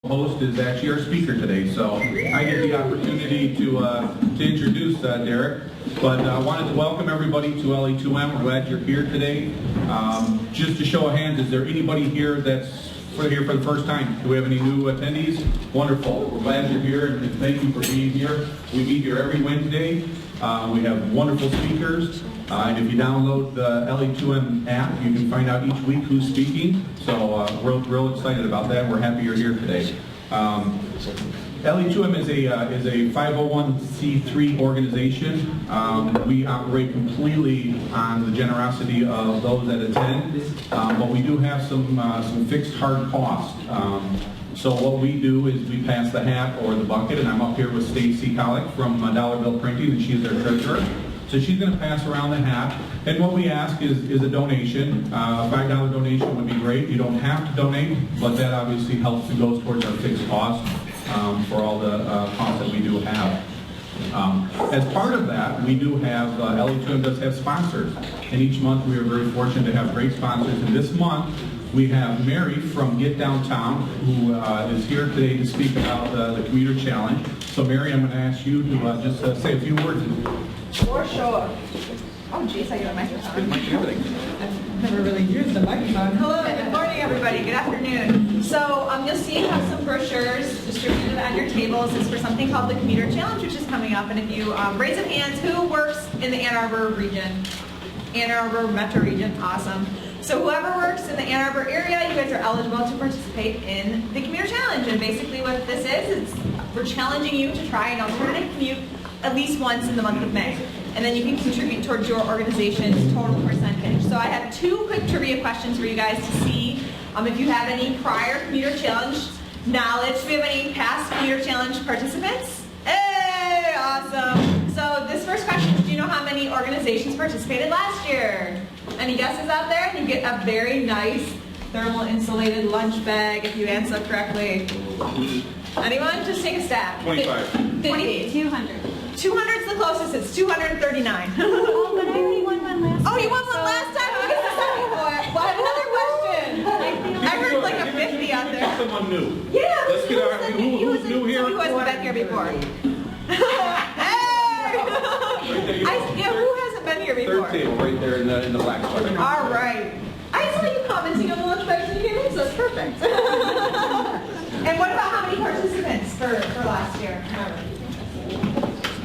Host is actually our speaker today, so I get the opportunity to introduce Derek. But I wanted to welcome everybody to LA2M. We're glad you're here today. Just to show of hands, is there anybody here that's here for the first time? Do we have any new attendees? Wonderful. We're glad you're here, and thank you for being here. We meet here every Wednesday. We have wonderful speakers. And if you download the LA2M app, you can find out each week who's speaking. So we're real excited about that. We're happy you're here today. LA2M is a 501c3 organization. We operate completely on the generosity of those that attend, but we do have some fixed hard costs. So what we do is we pass the hat or the bucket, and I'm up here with Stacy Collick from Dollar Bill Printing, and she's their treasurer. So she's going to pass around the hat, and what we ask is a donation. A $5 donation would be great. You don't have to donate, but that obviously helps and goes towards our fixed costs for all the costs that we do have. As part of that, we do have, LA2M does have sponsors, and each month we are very fortunate to have great sponsors. And this month, we have Mary from Get Downtown, who is here today to speak about the Commuter Challenge. So Mary, I'm going to ask you to just say a few words. For sure. Oh geez, I got a microphone. I've never really used a microphone. Hello, good morning everybody, good afternoon. So you'll see you have some brochures distributed on your tables. It's for something called the Commuter Challenge, which is coming up. And if you raise of hands, who works in the Ann Arbor region? Ann Arbor metro region, awesome. So whoever works in the Ann Arbor area, you guys are eligible to participate in the Commuter Challenge. And basically what this is we're challenging you to try an alternative commute at least once in the month of May. And then you can contribute towards your organization's total percentage. So I have two quick trivia questions for you guys to see if you have any prior Commuter Challenge knowledge. Do we have any past Commuter Challenge participants? Hey, awesome. So this first question is, do you know how many organizations participated last year? Any guesses out there? You get a very nice thermal insulated lunch bag if you answer correctly. Anyone? Just take a stab. 25. 50. 200. 200 is the closest. It's 239. Oh, but I already won one last time. Oh, you won one last time? Who gets the second one? Well, I have another question. I heard like a 50 out there. Someone new. Yeah. Let's get our, who's new here? Who hasn't been here before? Hey! Yeah, who hasn't been here before? Third table, right there in the black part. All right. I saw you commenting on the lunch bags when you came in, so it's perfect. And what about how many participants for last year?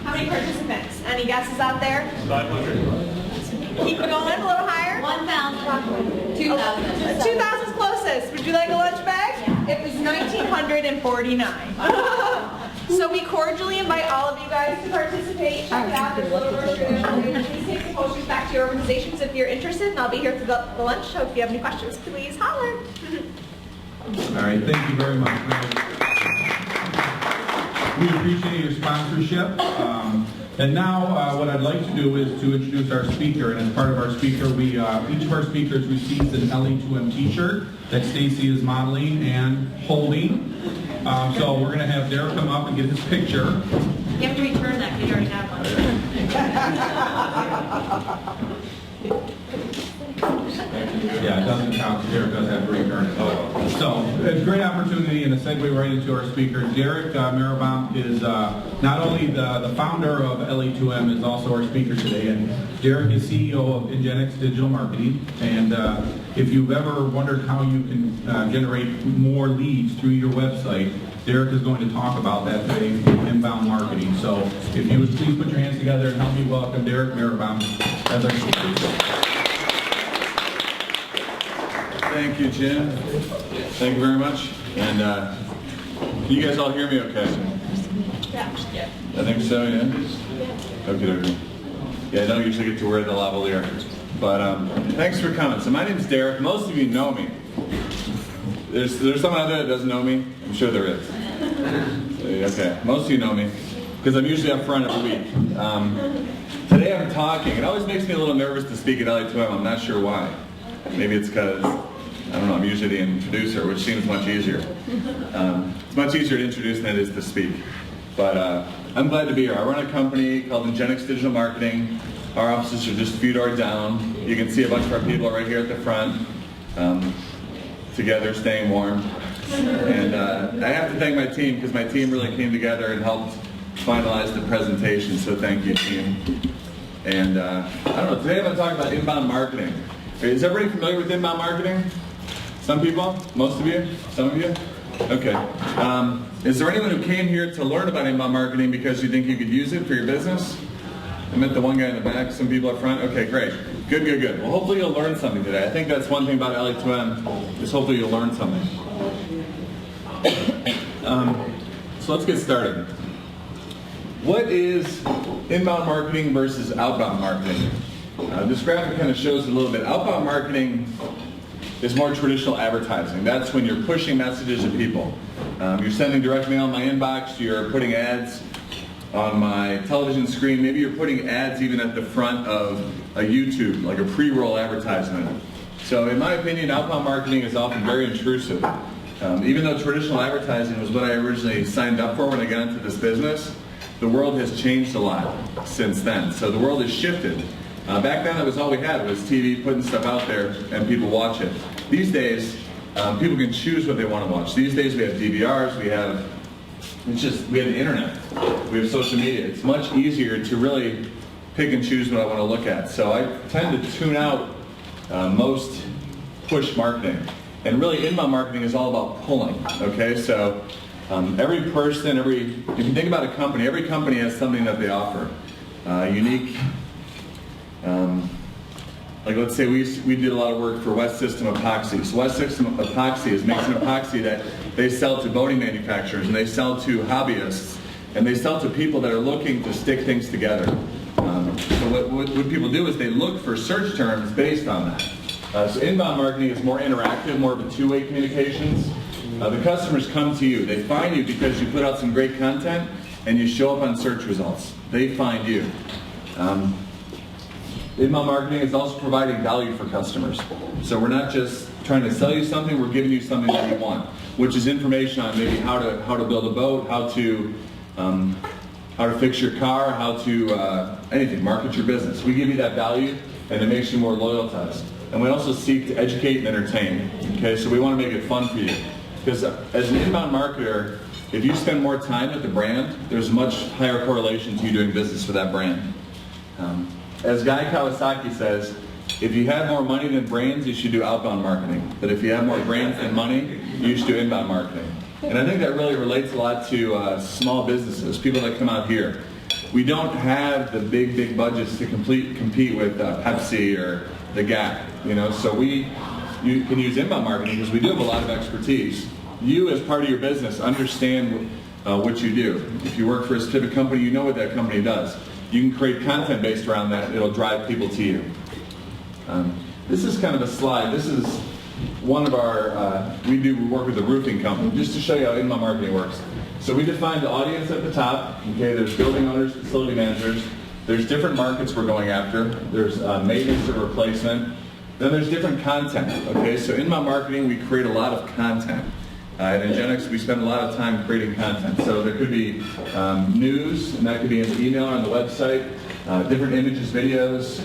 How many participants? Any guesses out there? 500. Keep it going, a little higher. 1,000. 2,000. 2,000 is closest. Would you like a lunch bag? Yeah. It was 1,949. So we cordially invite all of you guys to participate. Check it out. There's a little brochure there. Please take the posters back to your organizations if you're interested, and I'll be here for the lunch. So if you have any questions, please holler. All right, thank you very much. We appreciate your sponsorship. And now what I'd like to do is to introduce our speaker. And as part of our speaker, each of our speakers receives an LA2M t-shirt that Stacy is modeling and holding. So we're going to have Derek come up and get his picture. You have to return that because you already have one. Yeah, it doesn't count. Derek does have to return it. So it's a great opportunity and a segue right into our speaker. Derek Mehraban is not only the founder of LA2M, is also our speaker today. And Derek is CEO of Ingenex Digital Marketing. And if you've ever wondered how you can generate more leads through your website, Derek is going to talk about that today, inbound marketing. So if you would please put your hands together and help me welcome Derek Mehraban as our speaker. Thank you, Jim. Thank you very much. And can you guys all hear me okay? Yeah. I think so, yeah? Okay. Yeah, I don't usually get to wear the lavalier. But thanks for coming. So my name's Derek. Most of you know me. There's someone out there that doesn't know me? I'm sure there is. Okay, most of you know me. Because I'm usually up front every week. Today I'm talking. It always makes me a little nervous to speak at LA2M. I'm not sure why. Maybe it's because, I don't know, I'm usually the introducer, which seems much easier. It's much easier to introduce than it is to speak. But I'm glad to be here. I run a company called Ingenex Digital Marketing. Our offices are just a few doors down. You can see a bunch of our people right here at the front, together, staying warm. And I have to thank my team because my team really came together and helped finalize the presentation, so thank you, team. And I don't know, today I'm going to talk about inbound marketing. Is everybody familiar with inbound marketing? Some people? Most of you? Some of you? Okay. Is there anyone who came here to learn about inbound marketing because you think you could use it for your business? I met the one guy in the back, some people up front. Okay, great. Good, good, good. Well, hopefully you'll learn something today. I think that's one thing about LA2M is hopefully you'll learn something. So let's get started. What is inbound marketing versus outbound marketing? This graphic kind of shows it a little bit. Outbound marketing is more traditional advertising. That's when you're pushing messages to people. You're sending direct mail in my inbox, you're putting ads on my television screen, maybe you're putting ads even at the front of a YouTube, like a pre-roll advertisement. So in my opinion, outbound marketing is often very intrusive. Even though traditional advertising was what I originally signed up for when I got into this business, the world has changed a lot since then. So the world has shifted. Back then that was all we had was TV, putting stuff out there and people watch it. These days, people can choose what they want to watch. These days we have DVRs, we have the internet, we have social media. It's much easier to really pick and choose what I want to look at. So I tend to tune out most push marketing. And really inbound marketing is all about pulling, okay? So every person, if you think about a company, every company has something that they offer. Unique, like let's say we did a lot of work for West System Epoxy. So West System Epoxy makes an epoxy that they sell to boating manufacturers, and they sell to hobbyists, and they sell to people that are looking to stick things together. So what people do is they look for search terms based on that. So inbound marketing is more interactive, more of a two-way communications. The customers come to you. They find you because you put out some great content and you show up on search results. They find you. Inbound marketing is also providing value for customers. So we're not just trying to sell you something, we're giving you something that you want, which is information on maybe how to build a boat, how to fix your car, how to anything, market your business. We give you that value and it makes you more loyal to us. And we also seek to educate and entertain. Okay, so we want to make it fun for you. Because as an inbound marketer, if you spend more time with the brand, there's a much higher correlation to you doing business for that brand. As Guy Kawasaki says, if you have more money than brains, you should do outbound marketing. But if you have more brains than money, you should do inbound marketing. And I think that really relates a lot to small businesses, people that come out here. We don't have the big budgets to compete with Pepsi or the Gap, so you can use inbound marketing because we do have a lot of expertise. You, as part of your business, understand what you do. If you work for a specific company, you know what that company does. You can create content based around that. It'll drive people to you. This is kind of a slide. This is one of our, we work with a roofing company, just to show you how inbound marketing works. So we define the audience at the top. Okay, there's building owners, facility managers. There's different markets we're going after. There's maintenance or replacement. Then there's different content. Okay, so inbound marketing, we create a lot of content. At Ingenex, we spend a lot of time creating content. So there could be news, and that could be in the email or on the website, different images, videos,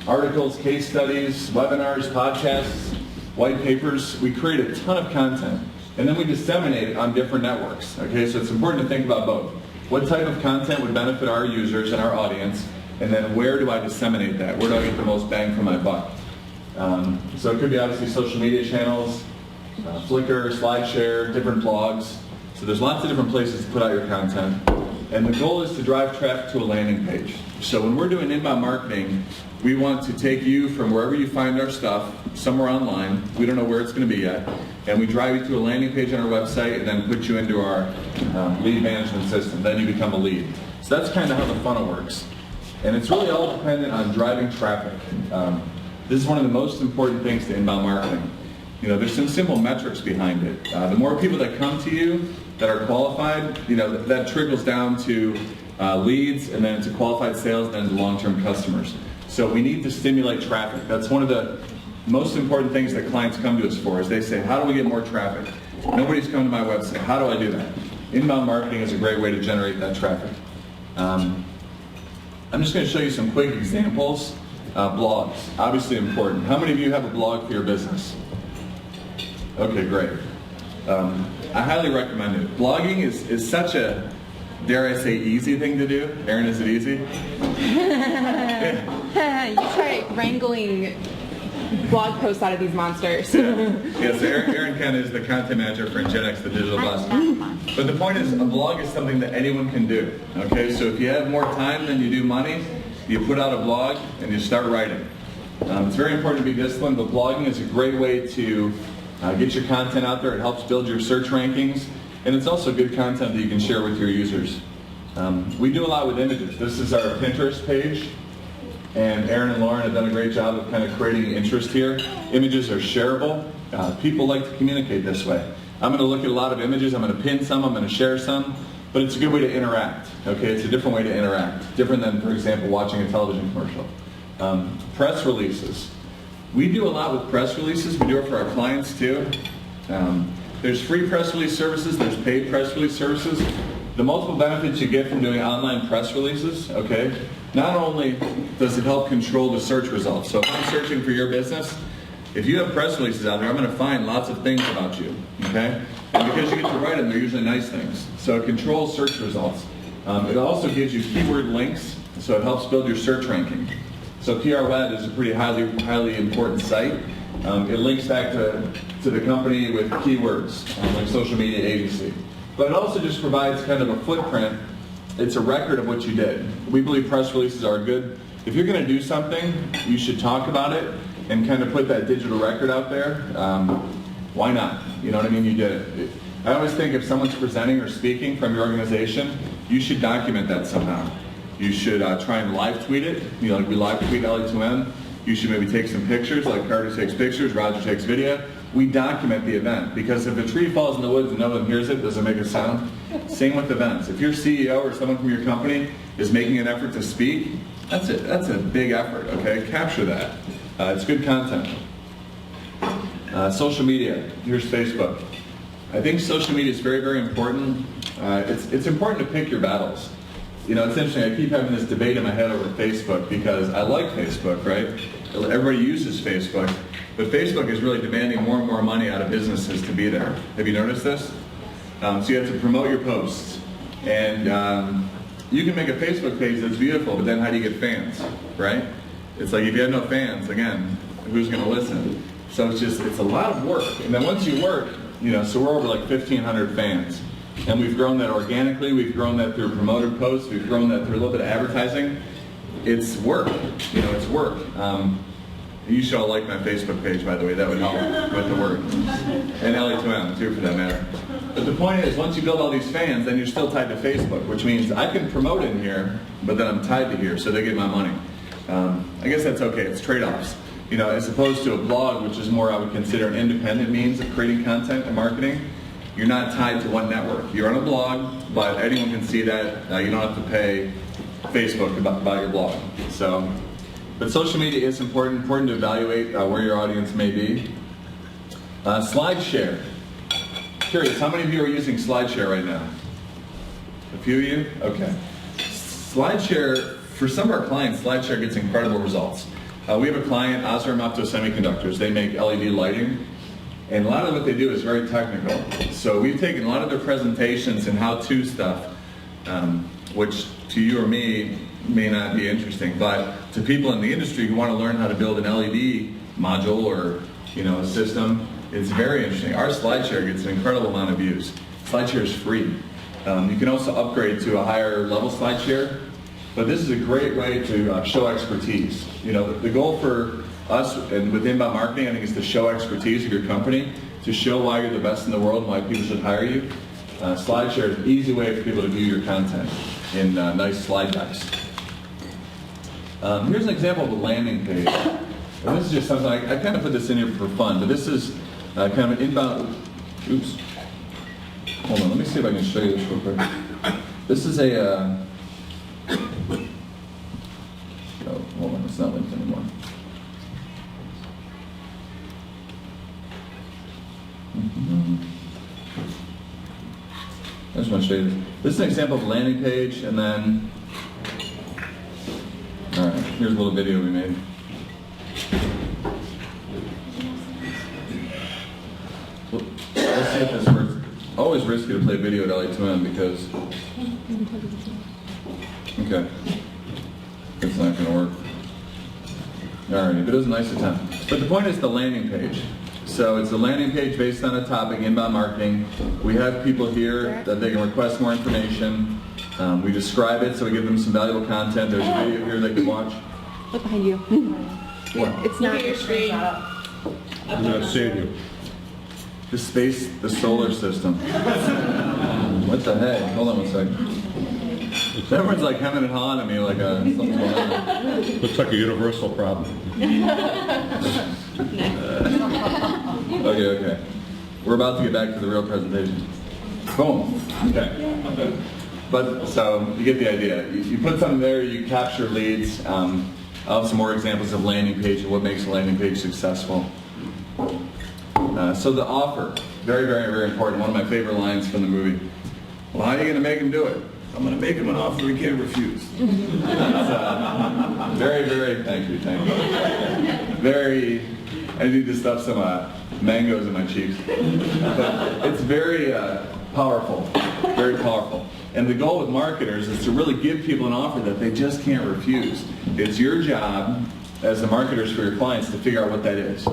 articles, case studies, webinars, podcasts, white papers. We create a ton of content, and then we disseminate it on different networks. Okay, so it's important to think about both. What type of content would benefit our users and our audience, and then where do I disseminate that? Where do I get the most bang for my buck? So it could be obviously social media channels, Flickr, SlideShare, different blogs. So there's lots of different places to put out your content. And the goal is to drive traffic to a landing page. So when we're doing inbound marketing, we want to take you from wherever you find our stuff, somewhere online, we don't know where it's going to be yet, and we drive you to a landing page on our website and then put you into our lead management system. Then you become a lead. So that's kind of how the funnel works. And it's really all dependent on driving traffic. This is one of the most important things to inbound marketing. There's some simple metrics behind it. The more people that come to you that are qualified, that trickles down to leads, and then to qualified sales, and then to long-term customers. So we need to stimulate traffic. That's one of the most important things that clients come to us for, is they say, how do we get more traffic? Nobody's come to my website. How do I do that? Inbound marketing is a great way to generate that traffic. I'm just going to show you some quick examples. Blogs, obviously important. How many of you have a blog for your business? Okay, great. I highly recommend it. Blogging is such a, dare I say, easy thing to do. Erin, is it easy? You try wrangling blog posts out of these monsters. Yes, so Erin Ken is the content manager for Ingenex, the digital platform. But the point is, a blog is something that anyone can do. Okay, so if you have more time than you do money, you put out a blog and you start writing. It's very important to be disciplined, but blogging is a great way to get your content out there. It helps build your search rankings, and it's also good content that you can share with your users. We do a lot with images. This is our Pinterest page. And Erin and Lauren have done a great job of kind of creating interest here. Images are shareable. People like to communicate this way. I'm going to look at a lot of images. I'm going to pin some. I'm going to share some. But it's a good way to interact. Okay, it's a different way to interact. Different than, for example, watching a television commercial. Press releases. We do a lot with press releases. We do it for our clients too. There's free press release services. There's paid press release services. The multiple benefits you get from doing online press releases, okay, not only does it help control the search results. So if I'm searching for your business, if you have press releases out there, I'm going to find lots of things about you, okay? And because you get to write them, they're usually nice things. So it controls search results. It also gives you keyword links, so it helps build your search ranking. So PR Web is a pretty highly important site. It links back to the company with keywords, like social media agency. But it also just provides kind of a footprint. It's a record of what you did. We believe press releases are good. If you're going to do something, you should talk about it and kind of put that digital record out there. Why not? You know what I mean? You did it. I always think if someone's presenting or speaking from your organization, you should document that somehow. You should try and live tweet it. You know, like we live tweet LA2M. You should maybe take some pictures, like Carter takes pictures, Roger takes video. We document the event, because if a tree falls in the woods and no one hears it, does it make a sound? Same with events. If your CEO or someone from your company is making an effort to speak, that's it. That's a big effort, okay? Capture that. It's good content. Social media. Here's Facebook. I think social media is very, very important. It's important to pick your battles. You know, it's interesting. I keep having this debate in my head over Facebook because I like Facebook, right? Everybody uses Facebook. But Facebook is really demanding more and more money out of businesses to be there. Have you noticed this? So you have to promote your posts. And you can make a Facebook page that's beautiful, but then how do you get fans, right? It's like if you have no fans, again, who's going to listen? So it's a lot of work. And then once you work, you know, so we're over like 1,500 fans. And we've grown that organically. We've grown that through promoted posts. We've grown that through a little bit of advertising. It's work. You know, it's work. You should all like my Facebook page, by the way. That would help with the work. And LA2M, too, for that matter. But the point is, once you build all these fans, then you're still tied to Facebook, which means I can promote in here, but then I'm tied to here, so they get my money. I guess that's okay. It's trade-offs. You know, as opposed to a blog, which is more I would consider an independent means of creating content and marketing. You're not tied to one network. You're on a blog, but anyone can see that. You don't have to pay Facebook about your blog. So. But social media is important to evaluate where your audience may be. SlideShare. Curious, how many of you are using SlideShare right now? A few of you? Okay. SlideShare, for some of our clients, SlideShare gets incredible results. We have a client, LA2M Semiconductors. They make LED lighting. And a lot of what they do is very technical. So we've taken a lot of their presentations and how-to stuff, which to you or me may not be interesting, but to people in the industry who want to learn how to build an LED module or, you know, a system, it's very interesting. Our SlideShare gets an incredible amount of views. SlideShare is free. You can also upgrade to a higher level SlideShare, but this is a great way to show expertise. You know, the goal for us and with inbound marketing, I think, is to show expertise of your company, to show why you're the best in the world and why people should hire you. SlideShare is an easy way for people to view your content in nice slide decks. Here's an example of a landing page. And this is just something, I kind of put this in here for fun, but this is kind of an inbound, oops. Hold on, let me see if I can show you this real quick. This is a, oh, hold on, it's not linked anymore. I just want to show you this. This is an example of a landing page, and then, all right, here's a little video we made. Let's see if this works. always risky to play video at LA2M because, okay, it's not going to work. Alrighty, but it was a nice attempt. But the point is the landing page. So it's a landing page based on a topic, inbound marketing. We have people here that they can request more information. We describe it, so we give them some valuable content. There's a video here they can watch. Look behind you. What? It's not your screen. I'm not seeing you. The space, the solar system. What the heck? Hold on one second. Everyone's like hemming and hawing at me like something's going on. Looks like a universal problem. Okay. We're about to get back to the real presentation. Boom. Okay. But, so, you get the idea. You put something there, you capture leads. I'll have some more examples of landing page and what makes a landing page successful. So the offer, very, very, very important. One of my favorite lines from the movie. Well, how are you going to make him do it? I'm going to make him an offer he can't refuse. Very, very, thank you. Very, I need to stuff some mangoes in my cheeks. But it's very powerful, very powerful. And the goal with marketers is to really give people an offer that they just can't refuse. It's your job as the marketers for your clients to figure out what that is.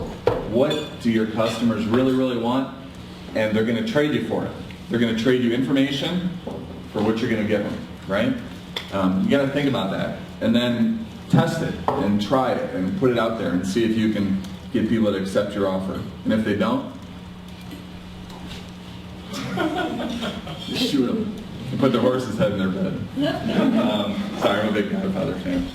What do your customers really, really want? And they're going to trade you for it. They're going to trade you information for what you're going to give them, right? You got to think about that. And then test it and try it and put it out there and see if you can get people to accept your offer. And if they don't, just shoot them. And put their horse's head in their bed. Sorry, I'm a big Godfather fan.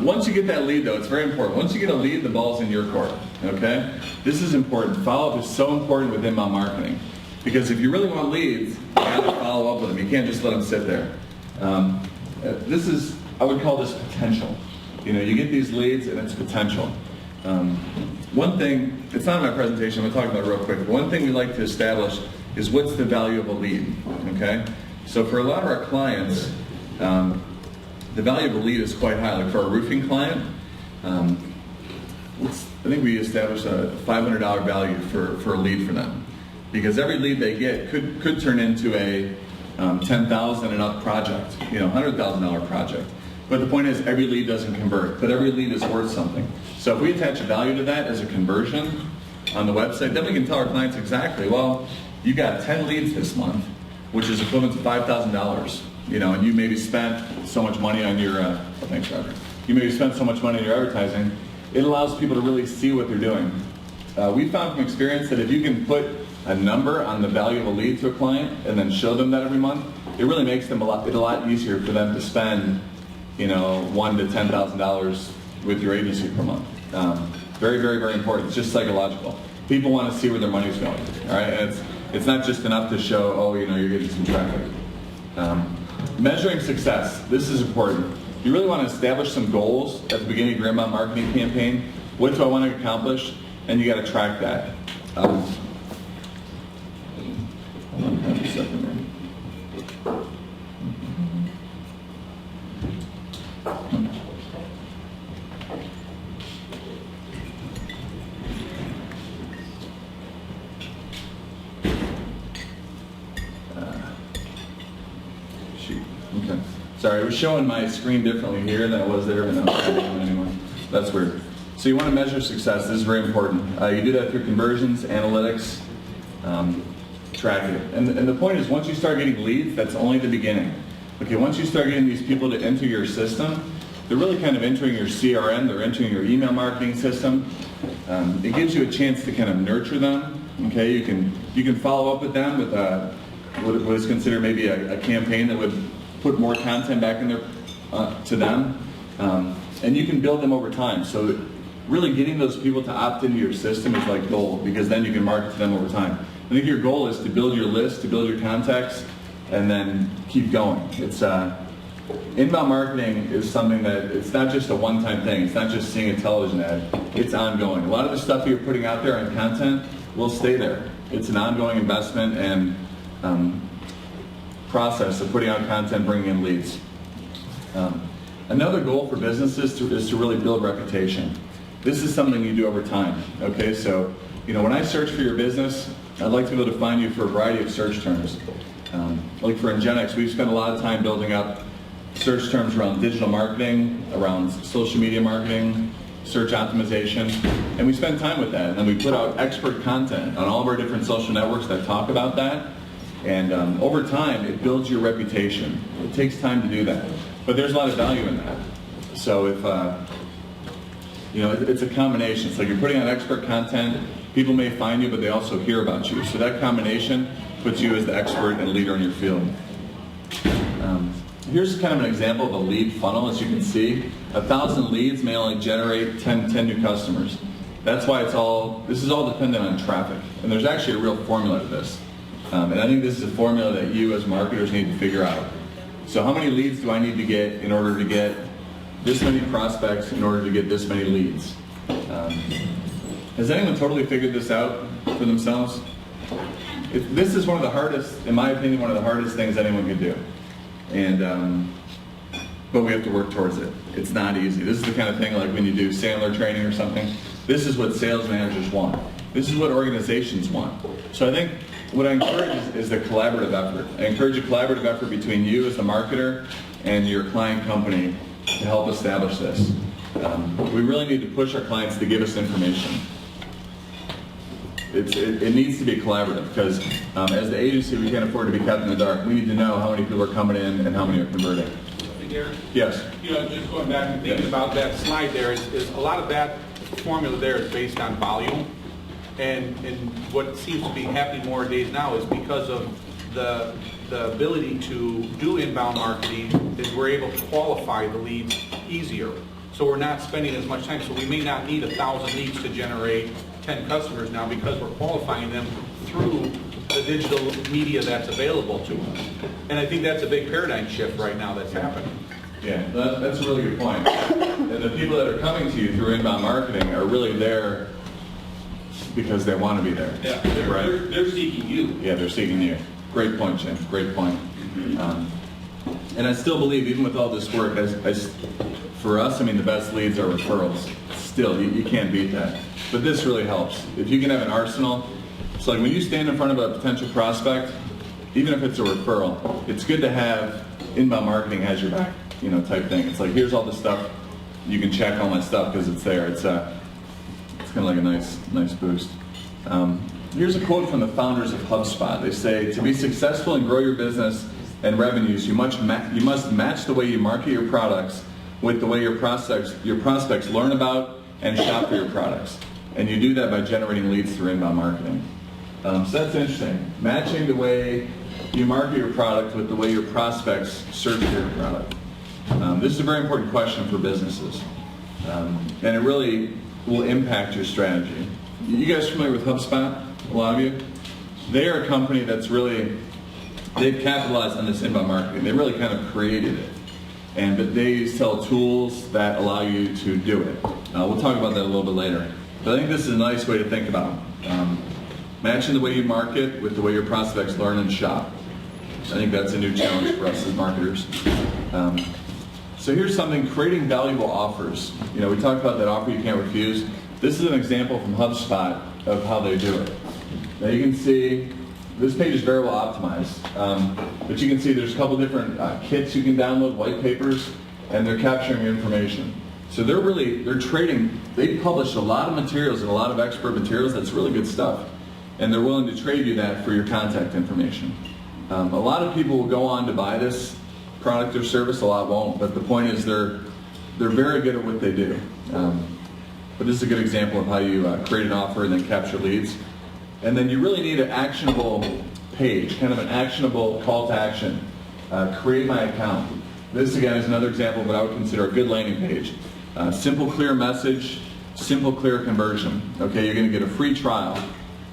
Once you get that lead, though, it's very important. Once you get a lead, the ball's in your court, okay? This is important. Follow-up is so important with inbound marketing. Because if you really want leads, you got to follow up with them. You can't just let them sit there. This is, I would call this potential. You know, you get these leads and it's potential. One thing, it's not in my presentation, I'm going to talk about it real quick. But one thing we like to establish is what's the value of a lead, okay? So for a lot of our clients, the value of a lead is quite high. Like for a roofing client, I think we established a $500 value for a lead for them. Because every lead they get could turn into a $10,000 and up project, you know, $100,000 project. But the point is, every lead doesn't convert, but every lead is worth something. So if we attach a value to that as a conversion on the website, then we can tell our clients exactly, well, you got 10 leads this month, which is equivalent to $5,000, you know, and you maybe spent so much money on your, thanks, Roger. You maybe spent so much money on your advertising. It allows people to really see what they're doing. We found from experience that if you can put a number on the value of a lead to a client and then show them that every month, it really makes them a lot easier for them to spend, you know, $1,000 to $10,000 with your agency per month. Very, very, very important. It's just psychological. People want to see where their money's going. All right, and it's not just enough to show, oh, you know, you're getting some traffic. Measuring success. This is important. You really want to establish some goals at the beginning of your inbound marketing campaign. What do I want to accomplish? And you got to track that. Hold on a second there. Shoot. Okay. Sorry, it was showing my screen differently here than it was there, but now it's not doing it anymore. That's weird. So you want to measure success. This is very important. You do that through conversions, analytics, track it. And the point is, once you start getting leads, that's only the beginning. Okay, once you start getting these people to enter your system, they're really kind of entering your CRM, they're entering your email marketing system. It gives you a chance to kind of nurture them. Okay, you can follow up with them with what is considered maybe a campaign that would put more content back in there to them. And you can build them over time. So really getting those people to opt into your system is like gold, because then you can market to them over time. I think your goal is to build your list, to build your contacts, and then keep going. It's inbound marketing is something that it's not just a one-time thing. It's not just seeing a television ad. It's ongoing. A lot of the stuff you're putting out there on content will stay there. It's an ongoing investment and process of putting out content, bringing in leads. Another goal for businesses is to really build reputation. This is something you do over time. Okay, so you know, when I search for your business, I'd like to be able to find you for a variety of search terms. Like for Ingenex, we've spent a lot of time building up search terms around digital marketing, around social media marketing, search optimization, and we spend time with that. And we put out expert content on all of our different social networks that talk about that. And over time, it builds your reputation. It takes time to do that. But there's a lot of value in that. So if, it's a combination. It's like you're putting out expert content, people may find you, but they also hear about you. So that combination puts you as the expert and leader in your field. Here's kind of an example of a lead funnel. As you can see, 1,000 leads may only generate 10 new customers. That's why this is all dependent on traffic. And there's actually a real formula to this. And I think this is a formula that you as marketers need to figure out. So how many leads do I need to get in order to get this many prospects in order to get this many leads? Has anyone totally figured this out for themselves? This is one of the hardest, in my opinion, one of the hardest things anyone can do. And but we have to work towards it. It's not easy. This is the kind of thing like when you do Sandler training or something. This is what sales managers want. This is what organizations want. So I think what I encourage is the collaborative effort. I encourage a collaborative effort between you as the marketer and your client company to help establish this. We really need to push our clients to give us information. It needs to be collaborative because as the agency, we can't afford to be kept in the dark. We need to know how many people are coming in and how many are converting. Derek? Yes. Just going back and thinking about that slide there, is a lot of that formula there is based on volume. And what seems to be happening more days now is because of the ability to do inbound marketing, is we're able to qualify the leads easier. So we're not spending as much time. So we may not need 1,000 leads to generate 10 customers now because we're qualifying them through the digital media that's available to us. And I think that's a big paradigm shift right now that's happening. Yeah, that's a really good point. And the people that are coming to you through inbound marketing are really there because they want to be there. Yeah, right? they're seeking you. Yeah, they're seeking you. Great point, Jim. Great point. And I still believe, even with all this work, for us, the best leads are referrals. Still, you can't beat that. But this really helps. If you can have an arsenal, it's like when you stand in front of a potential prospect, even if it's a referral, it's good to have inbound marketing has your back, type thing. It's like, here's all the stuff. You can check all my stuff because it's there. It's kind of like a nice boost. Here's a quote from the founders of Hubspot. They say, to be successful and grow your business and revenues, you must match the way you market your products with the way your prospects learn about and shop for your products. And you do that by generating leads through inbound marketing. So that's interesting. Matching the way you market your product with the way your prospects search for your product. This is a very important question for businesses. And it really will impact your strategy. You guys familiar with HubSpot? A lot of you? They are a company that's they've capitalized on this inbound marketing. They really kind of created it. But they sell tools that allow you to do it. We'll talk about that a little bit later. But I think this is a nice way to think about it. Matching the way you market with the way your prospects learn and shop. I think that's a new challenge for us as marketers. So here's something, creating valuable offers. We talked about that offer you can't refuse. This is an example from HubSpot of how they do it. Now you can see, this page is very well optimized, but you can see there's a couple different kits you can download, white papers, and they're capturing your information. So they're trading, they publish a lot of materials and a lot of expert materials, that's really good stuff. And they're willing to trade you that for your contact information. A lot of people will go on to buy this product or service, a lot won't, but the point is they're very good at what they do. But this is a good example of how you create an offer and then capture leads. And then you really need an actionable page, kind of an actionable call to action. Create my account. This again is another example of what I would consider a good landing page. Simple, clear message, simple, clear conversion. Okay, you're going to get a free trial.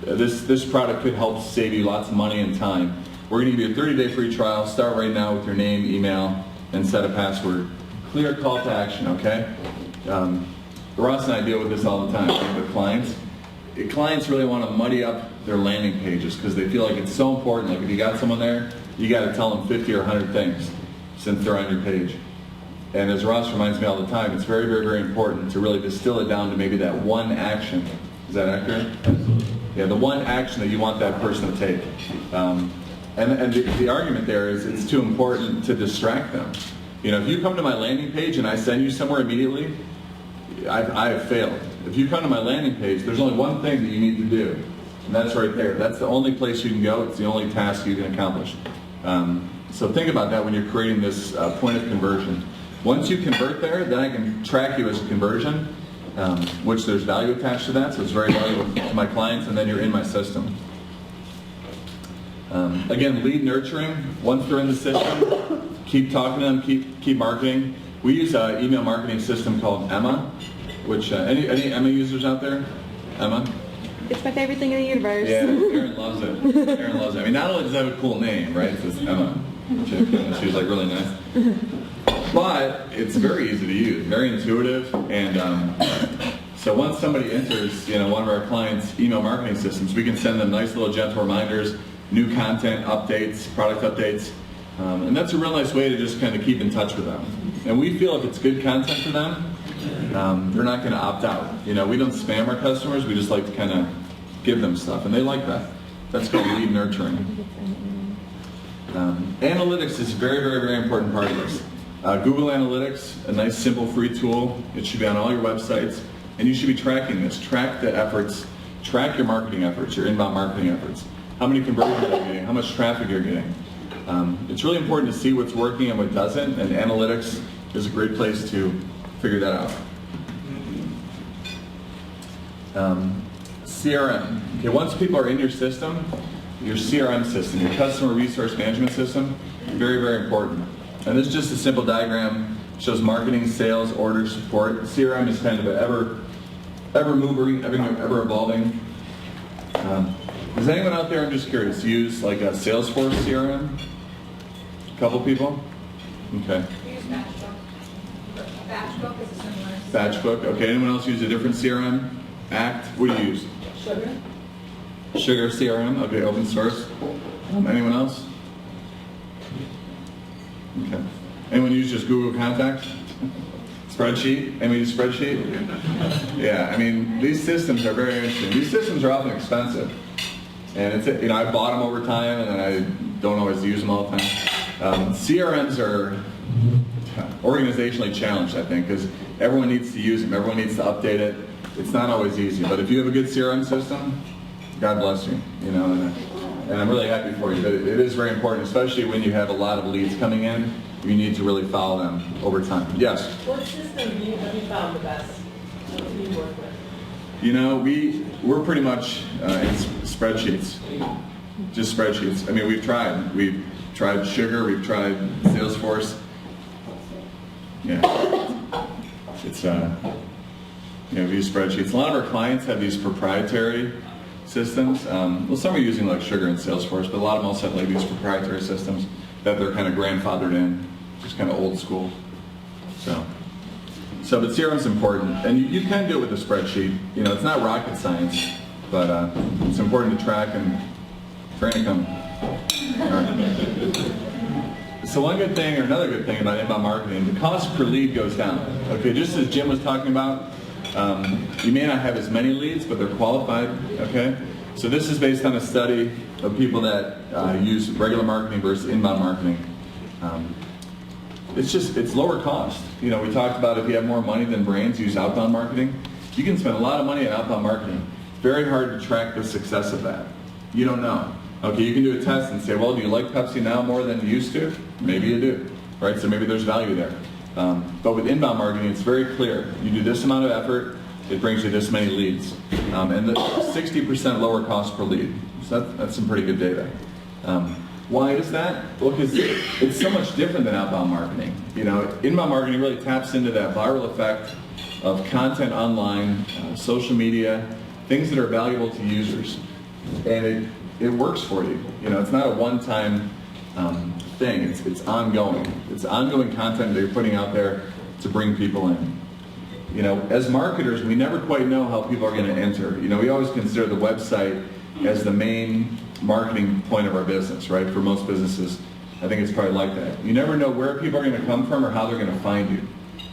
This product could help save you lots of money and time. We're going to give you a 30-day free trial. Start right now with your name, email, and set a password. Clear call to action, okay? Ross and I deal with this all the time with clients. Clients really want to muddy up their landing pages because they feel like it's so important. Like if you got someone there, you got to tell them 50 or 100 things since they're on your page. And as Ross reminds me all the time, it's very, very, very important to really distill it down to maybe that one action. Is that accurate? Absolutely. Yeah, the one action that you want that person to take. And the argument there is it's too important to distract them. You know, if you come to my landing page and I send you somewhere immediately, I have failed. If you come to my landing page, there's only one thing that you need to do, and that's right there. That's the only place you can go. It's the only task you can accomplish. So think about that when you're creating this point of conversion. Once you convert there, then I can track you as a conversion, which there's value attached to that, so it's very valuable to my clients, and then you're in my system. Again, lead nurturing. Once they're in the system, keep talking to them, keep marketing. We use an email marketing system called Emma, which, any Emma users out there? Emma? It's my favorite thing in the universe. Yeah, Erin loves it. Erin loves it. I mean, not only does it have a cool name, right? It says Emma. She's like really nice. But it's very easy to use, very intuitive, and so once somebody enters, you know, one of our clients' email marketing systems, we can send them nice little gentle reminders, new content updates, product updates, and that's a real nice way to just kind of keep in touch with them. And we feel if it's good content for them, they're not going to opt out. You know, we don't spam our customers. We just like to kind of give them stuff, and they like that. That's called lead nurturing. Analytics is a very, very, very important part of this. Google Analytics, a nice, simple, free tool. It should be on all your websites, and you should be tracking this. Track the efforts. Track your marketing efforts, your inbound marketing efforts. How many conversions you're getting, how much traffic you're getting. It's really important to see what's working and what doesn't, and analytics is a great place to figure that out. CRM. Okay, once people are in your system, your CRM system, your customer resource management system, very, very important. And this is just a simple diagram, shows marketing, sales, orders, support. CRM is kind of an ever-moving, ever-evolving. Does anyone out there, I'm just curious, use like a Salesforce CRM? A couple people? Okay. We use Batchbook is a similar. Batchbook. Okay, anyone else use a different CRM? Act? What do you use? Sugar. Sugar CRM? Okay, open source. Anyone else? Okay. Anyone use just Google Contacts? Spreadsheet? Anyone use Spreadsheet? Yeah, I mean, these systems are very interesting. These systems are often expensive. And it's, you know, I bought them over time and then I don't always use them all the time. CRMs are organizationally challenged, I think, because everyone needs to use them. Everyone needs to update it. It's not always easy, but if you have a good CRM system, God bless you. You know, and I'm really happy for you. But it is very important, especially when you have a lot of leads coming in. You need to really follow them over time. Yes. What system have you found the best? What do you work with? You know, we're pretty much in spreadsheets, just spreadsheets. I mean, we've tried Sugar, we've tried Salesforce. Yeah, it's you know, we use spreadsheets. A lot of our clients have these proprietary systems. Well, some are using like Sugar and Salesforce, but a lot of them also have like these proprietary systems that they're kind of grandfathered in, just kind of old school. So, but CRM's important, and you can do it with a spreadsheet. You know, it's not rocket science, but it's important to track and train to come. All right. So one good thing, or another good thing about inbound marketing, the cost per lead goes down. Okay, just as Jim was talking about, you may not have as many leads, but they're qualified. Okay, so this is based on a study of people that use regular marketing versus inbound marketing. It's lower cost. You know, we talked about if you have more money than brains, use outbound marketing. You can spend a lot of money on outbound marketing. Very hard to track the success of that. You don't know. Okay, you can do a test and say, well, do you like Pepsi now more than you used to? Maybe you do, right? So maybe there's value there. But with inbound marketing, it's very clear. You do this amount of effort, it brings you this many leads. And the 60% lower cost per lead. So that's some pretty good data. Why is that? Well, because it's so much different than outbound marketing. You know, inbound marketing really taps into that viral effect of content online, social media, things that are valuable to users. And it works for you. You know, it's not a one-time thing. It's ongoing. It's ongoing content that you're putting out there to bring people in. You know, as marketers, we never quite know how people are going to enter. You know, we always consider the website as the main marketing point of our business, right? For most businesses, I think it's probably like that. You never know where people are going to come from or how they're going to find you.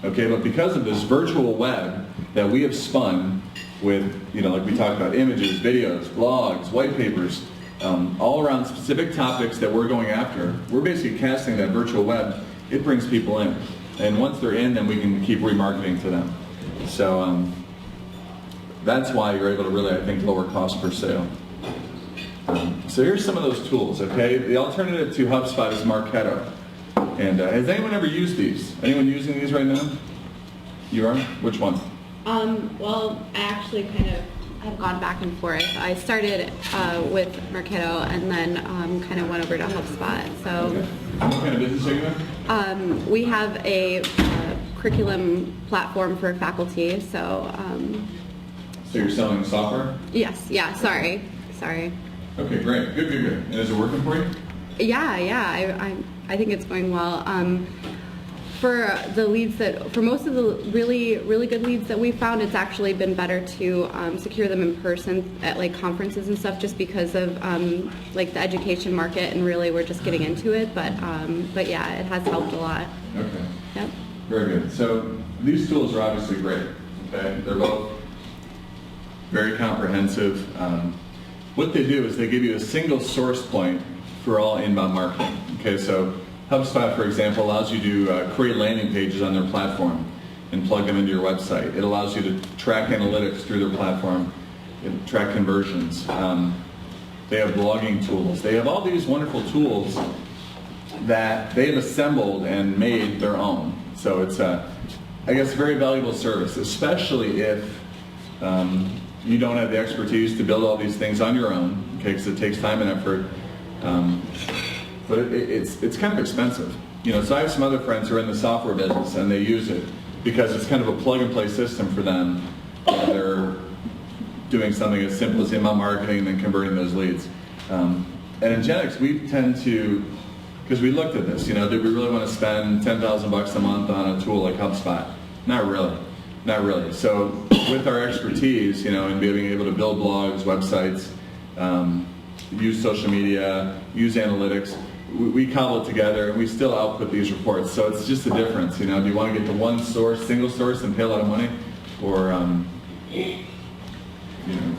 Okay, but because of this virtual web that we have spun, with, like we talked about, images, videos, blogs, white papers, all around specific topics that we're going after. We're basically casting that virtual web. It brings people in. And once they're in, then we can keep remarketing to them. So that's why you're able to really, I think, lower cost per sale. So here's some of those tools, okay? The alternative to HubSpot is Marketo. And has anyone ever used these? Anyone using these right now? You are? Which one? Well, I actually have gone back and forth. I started with Marketo and then kind of went over to HubSpot. So, Okay. What kind of business are you in? We have a curriculum platform for faculty. So, So you're selling software? yes, yeah. Sorry. Okay, great. Good. And is it working for you? Yeah. I think it's going well. For the leads for most of the really good leads that we found, it's actually been better to secure them in person at like conferences and stuff, just because of like the education market, and really we're just getting into it. But yeah, it has helped a lot. Okay. Yep. Very good. So these tools are obviously great. Okay, they're both very comprehensive. What they do is they give you a single source point for all inbound marketing. Okay, so HubSpot, for example, allows you to create landing pages on their platform and plug them into your website. It allows you to track analytics through their platform, track conversions. They have blogging tools. They have all these wonderful tools that they've assembled and made their own. So it's, I guess, a very valuable service, especially if you don't have the expertise to build all these things on your own, okay, because it takes time and effort. But it's kind of expensive. So I have some other friends who are in the software business, and they use it because it's kind of a plug-and-play system for them. They're doing something as simple as inbound marketing and then converting those leads. And in Ingenex, we tend to, because we looked at this, did we really want to spend $10,000 a month on a tool like HubSpot? Not really. So with our expertise, and being able to build blogs, websites, use social media, use analytics, we cobble it together, and we still output these reports. So it's just a difference. Do you want to get to one source, single source, and pay a lot of money, or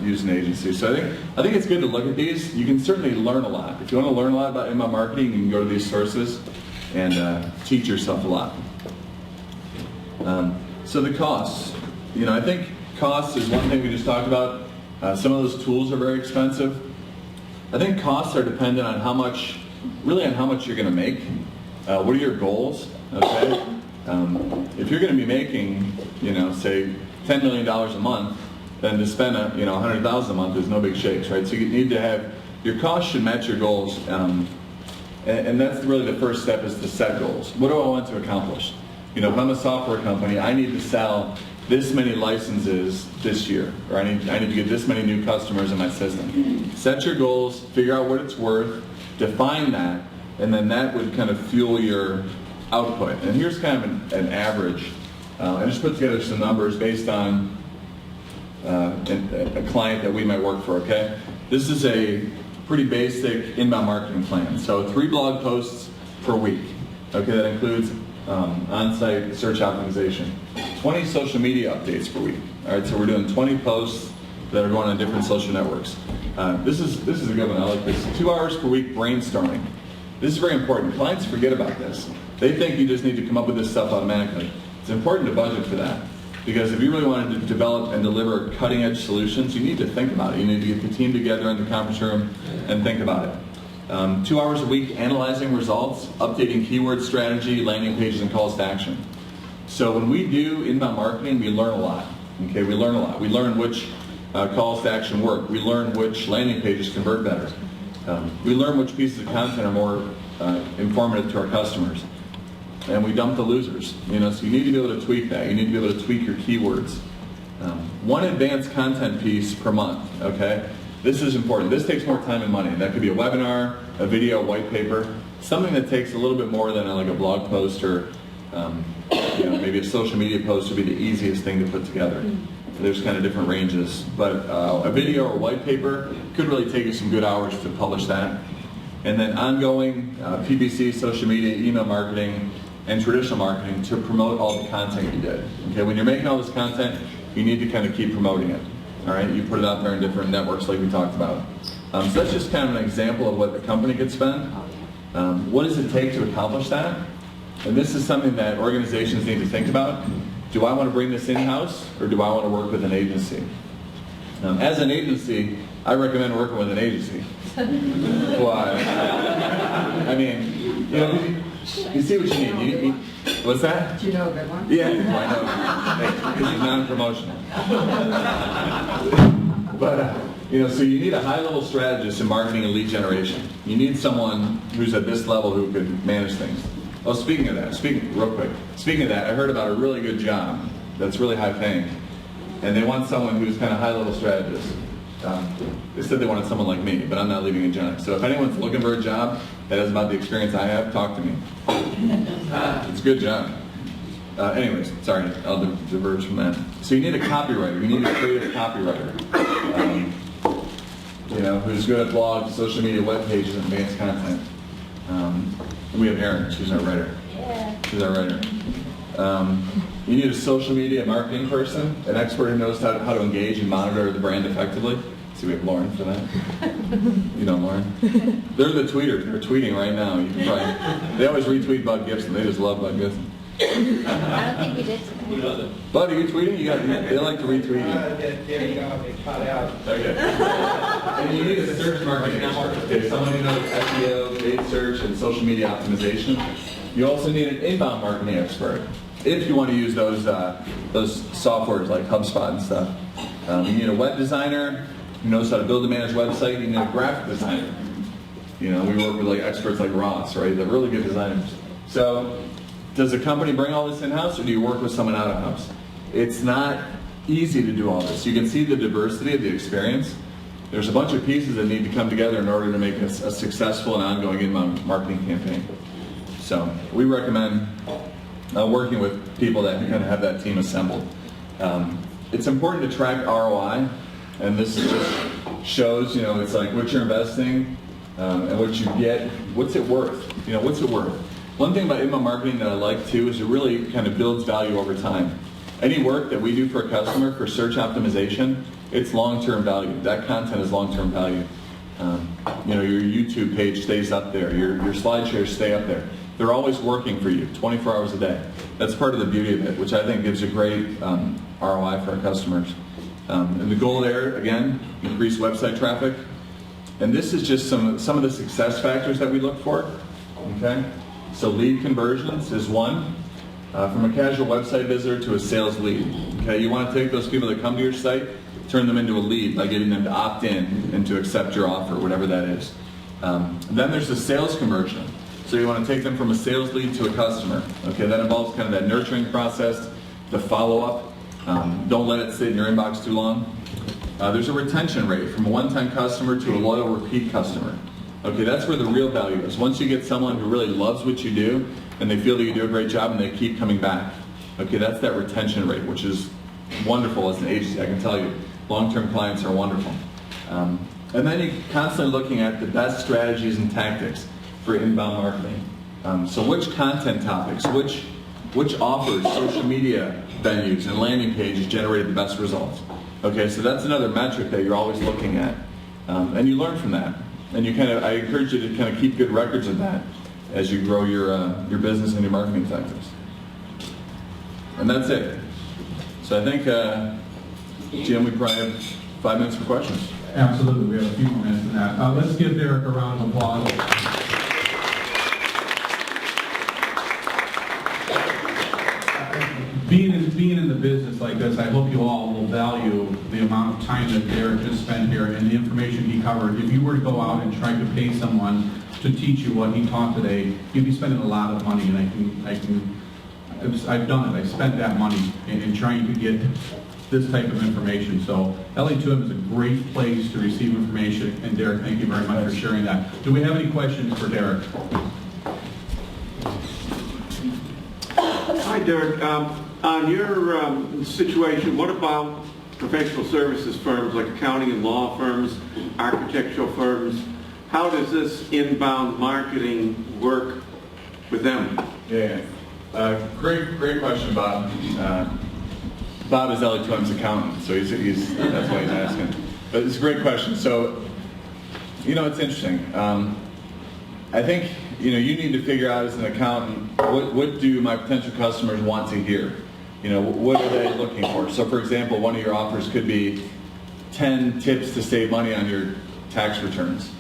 use an agency? So I think it's good to look at these. You can certainly learn a lot. If you want to learn a lot about inbound marketing, you can go to these sources and teach yourself a lot. So the costs. I think costs is one thing we just talked about. Some of those tools are very expensive. I think costs are dependent on how much you're going to make. What are your goals? Okay. If you're going to be making, say $10 million a month, then to spend $100,000 a month is no big shakes, right? So you need to have your costs should match your goals, and that's really the first step, is to set goals. What do I want to accomplish? If I'm a software company, I need to sell this many licenses this year, or I need to get this many new customers in my system. Set your goals, figure out what it's worth, define that, and then that would kind of fuel your output. And here's kind of an average. I just put together some numbers based on a client that we might work for, okay? This is a pretty basic inbound marketing plan. So 3 blog posts per week, okay? That includes on-site search optimization. 20 social media updates per week. All right, so we're doing 20 posts that are going on different social networks. This is a good one. I like this. 2 hours per week brainstorming. This is very important. Clients forget about this. They think you just need to come up with this stuff automatically. It's important to budget for that, because if you really wanted to develop and deliver cutting-edge solutions, you need to think about it. You need to get the team together in the conference room and think about it. 2 hours a week analyzing results, updating keyword strategy, landing pages, and calls to action. So when we do inbound marketing, we learn a lot. Okay, we learn a lot. We learn which calls to action work. We learn which landing pages convert better. We learn which pieces of content are more informative to our customers. And we dump the losers. So you need to be able to tweak that. You need to be able to tweak your keywords. 1 advanced content piece per month, okay? This is important. This takes more time and money. That could be a webinar, a video, a white paper, something that takes a little bit more than like a blog post, or maybe a social media post would be the easiest thing to put together. There's kind of different ranges. But a video or white paper could really take you some good hours to publish that. And then ongoing PPC, social media, email marketing, and traditional marketing to promote all the content you did. Okay, when you're making all this content, you need to kind of keep promoting it. All right, you put it out there in different networks like we talked about. So that's just kind of an example of what the company could spend. What does it take to accomplish that? And this is something that organizations need to think about. Do I want to bring this in-house, or do I want to work with an agency? As an agency, I recommend working with an agency. Why? I mean, you know, you see what you need. What's that? Do you know a good one? Yeah, I know. Because he's non-promotional. But, you know, so you need a high-level strategist in marketing and lead generation. You need someone who's at this level who could manage things. Oh, speaking of that, real quick. Speaking of that, I heard about a really good job that's really high-paying. And they want someone who's kind of high-level strategist. They said they wanted someone like me, but I'm not leaving Ingenex. So if anyone's looking for a job that has about the experience I have, talk to me. It's a good job. Anyways, sorry, I'll diverge from that. So you need a copywriter. You need a creative copywriter. You know, who's good at blogs, social media, web pages, and advanced content. We have Erin. She's our writer. She's our writer. You need a social media marketing person, an expert who knows how to engage and monitor the brand effectively. See, we have Lauren for that. You know Lauren? They're the tweeters. They're tweeting right now. You can probably, they always retweet Bud Gibson. They just love Bud Gibson. I don't think we did today. Bud, are you tweeting? They like to retweet you. Okay. And you need a search marketing expert. Okay, someone who knows SEO, paid search, and social media optimization. You also need an inbound marketing expert. If you want to use those softwares like Hubspot and stuff. You need a web designer who knows how to build and manage website. You need a graphic designer. You know, we work with like experts like Ross, right? They're really good designers. So, does the company bring all this in-house, or do you work with someone out of house? It's not easy to do all this. You can see the diversity of the experience. There's a bunch of pieces that need to come together in order to make a successful and ongoing inbound marketing campaign. So we recommend working with people that kind of have that team assembled. It's important to track ROI, and this just shows, you know, it's like what you're investing and what you get. What's it worth? You know, what's it worth? One thing about inbound marketing that I like too is it really kind of builds value over time. Any work that we do for a customer for search optimization, it's long-term value. That content is long-term value. You know, your YouTube page stays up there. Your slide shares stay up there. They're always working for you 24 hours a day. That's part of the beauty of it, which I think gives a great ROI for our customers. And the goal there, again, increase website traffic. And this is just some of the success factors that we look for. Okay? So lead conversions is one. From a casual website visitor to a sales lead. Okay, you want to take those people that come to your site, turn them into a lead by getting them to opt in and to accept your offer, whatever that is. Then there's the sales conversion. So you want to take them from a sales lead to a customer. Okay, that involves kind of that nurturing process, the follow-up. Don't let it sit in your inbox too long. There's a retention rate from a one-time customer to a loyal repeat customer. Okay, that's where the real value is. Once you get someone who really loves what you do and they feel that you do a great job and they keep coming back. Okay, that's that retention rate, which is wonderful as an agency, I can tell you. Long-term clients are wonderful. And then you're constantly looking at the best strategies and tactics for inbound marketing. So which content topics, which offers, social media venues, and landing pages generated the best results. Okay, so that's another metric that you're always looking at. And you learn from that. And I encourage you to kind of keep good records of that as you grow your business and your marketing tactics. And that's it. So I think, Jim, we probably have 5 minutes for questions. Absolutely, we have a few more minutes for that. Let's give Derek a round of applause. Being in the business like this, I hope you all will value the amount of time that Derek just spent here and the information he covered. If you were to go out and try to pay someone to teach you what he taught today, you'd be spending a lot of money, and I've done it. I've spent that money in trying to get this type of information. So LA2M is a great place to receive information, and Derek, thank you very much for sharing that. Do we have any questions for Derek? Hi, Derek. On your situation, what about professional services firms like accounting and law firms, architectural firms? How does this inbound marketing work with them? Yeah. Great question, Bob. Bob is LA2M's accountant, so he's that's why he's asking. But it's a great question. So, it's interesting. I think you need to figure out as an accountant what do my potential customers want to hear. What are they looking for? So, for example, one of your offers could be 10 tips to save money on your tax returns.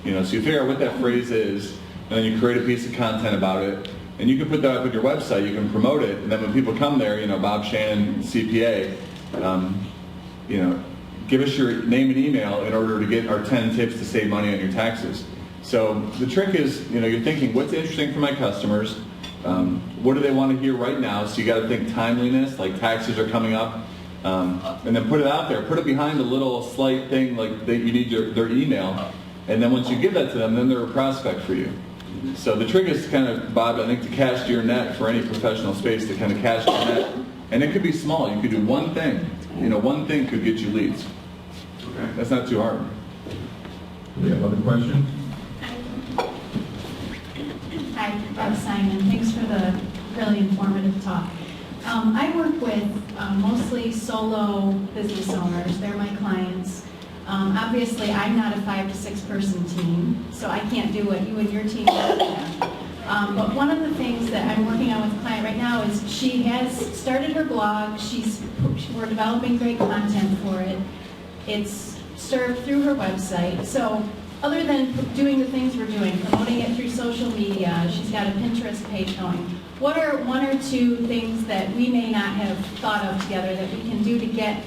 So you figure out what that phrase is, and then you create a piece of content about it, and you can put that up on your website. You can promote it, and then when people come there, Bob Shannon, CPA, give us your name and email in order to get our 10 tips to save money on your taxes. So the trick is, you're thinking, what's interesting for my customers? What do they want to hear right now? So you got to think timeliness, like taxes are coming up, and then put it out there. Put it behind a little slight thing like that you need their email, and then once you give that to them, then they're a prospect for you. So the trick is kind of, Bob, I think, to cast your net for any professional space, to kind of cast your net, and it could be small. You could do one thing. One thing could get you leads. Okay, that's not too hard. Do we have other questions? Hi, Bob Simon. Thanks for the really informative talk. I work with mostly solo business owners. They're my clients. Obviously, I'm not a 5 to 6 person team, so I can't do what you and your team do. But one of the things that I'm working on with a client right now is she has started her blog. We're developing great content for it. It's served through her website. So other than doing the things we're doing, promoting it through social media, she's got a Pinterest page going. What are 1 or 2 things that we may not have thought of together that we can do to get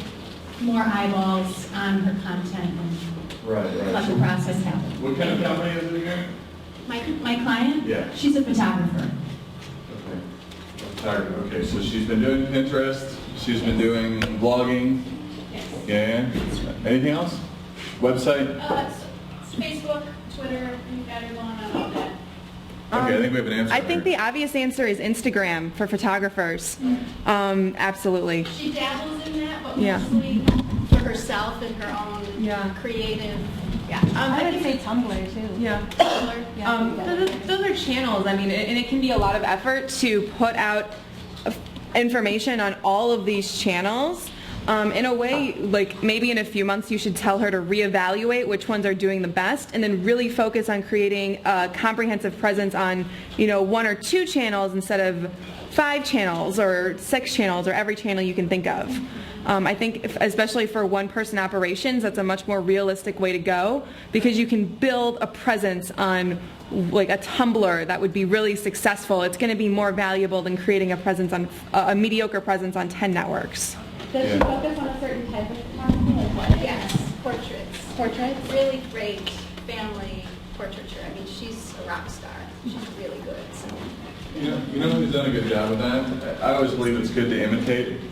more eyeballs on her content and let the process happen? What kind of company is it again? My client? Yeah. She's a photographer. Okay. Okay, so she's been doing Pinterest, she's been doing blogging. Yes. Yeah. Anything else? Website? It's Facebook, Twitter, you've got her going on all that. Okay, I think we have an answer. I think the obvious answer is Instagram for photographers. Absolutely. She dabbles in that, but Yeah. mostly for herself and her own creative. Yeah. I would say Tumblr too. Yeah. Those are channels. I mean, and it can be a lot of effort to put out information on all of these channels. In a way, like maybe in a few months you should tell her to reevaluate which ones are doing the best and then really focus on creating a comprehensive presence on, 1 or 2 channels instead of 5 channels or 6 channels or every channel you can think of. I think especially for one-person operations, that's a much more realistic way to go because you can build a presence on like a Tumblr that would be really successful. It's going to be more valuable than creating a presence on a mediocre presence on 10 networks. Does she focus on a certain type of photography? Like what? Yes, portraits. Portraits? Really great family portraiture. I mean, she's a rock star. She's really good. So. You know who's done a good job with that? I always believe it's good to imitate,